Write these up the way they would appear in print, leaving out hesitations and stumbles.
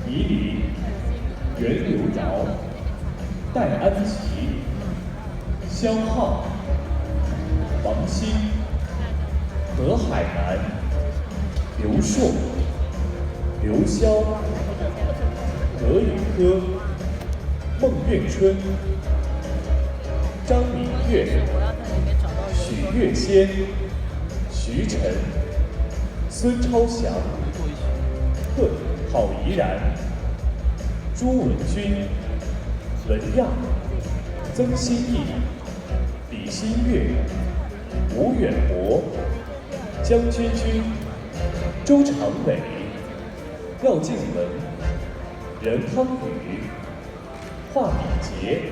倪妮、袁刘瑶、戴安琪、肖浩、王鑫、何海南、刘硕、刘潇、葛宇科、孟月春、张明月、许月仙、徐晨、孙超祥、郝怡然、朱文军、文亚、曾希义、李新月、吴远博、江君君、周长伟、廖静文、任康宇、华敏杰、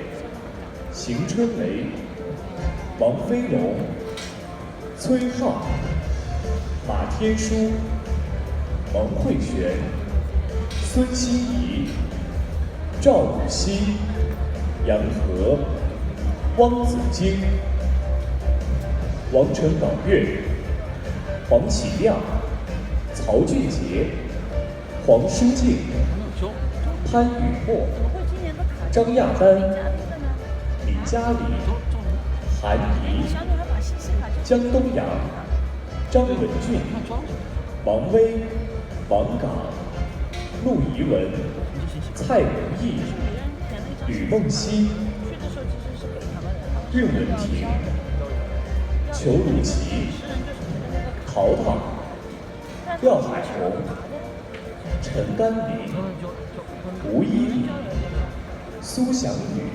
邢春雷、王飞龙、崔浩、马天舒、王慧璇、孙欣怡、赵武熙、杨和、汪子京、王晨宝月、黄启亮、曹俊杰、黄舒静、潘雨墨、张亚丹、李佳丽、韩怡、江东阳、张文俊、王威、王岗、陆怡文、蔡文义、吕梦溪、韵文婷、裘如琪、陶陶、廖海红、陈甘霖、吴依礼、苏祥宇、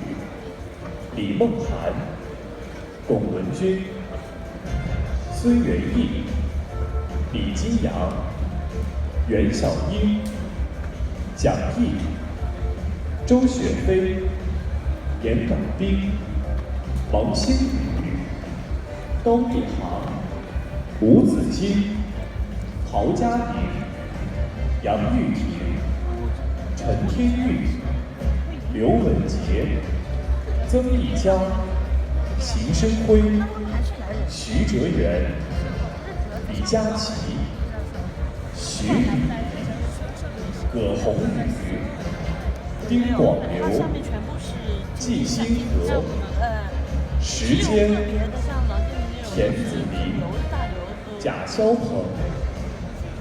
李梦涵、龚文君、孙元义、李金阳、袁小英、蒋毅、周雪飞、严岗斌、王新宇、高一航、吴子金、陶佳颖、杨玉婷、陈天玉、刘文杰、曾毅佳、邢生辉、徐哲元、李佳琦、徐礼、葛宏宇、丁广流、季新和、时间、田子林、贾肖鹏、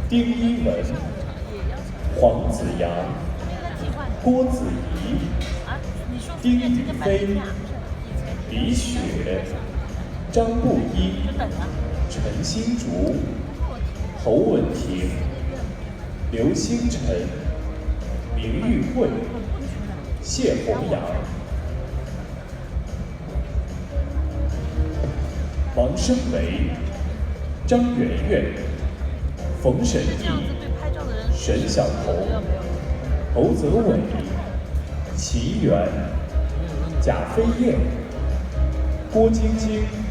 丁一文、黄子阳、郭子仪、丁宇飞、李雪、张布衣、陈新竹、侯文婷、刘星辰、明玉慧、谢宏阳、王生维、张媛媛、冯沈毅、沈晓彤、侯泽伟、齐源、贾飞燕、郭晶晶。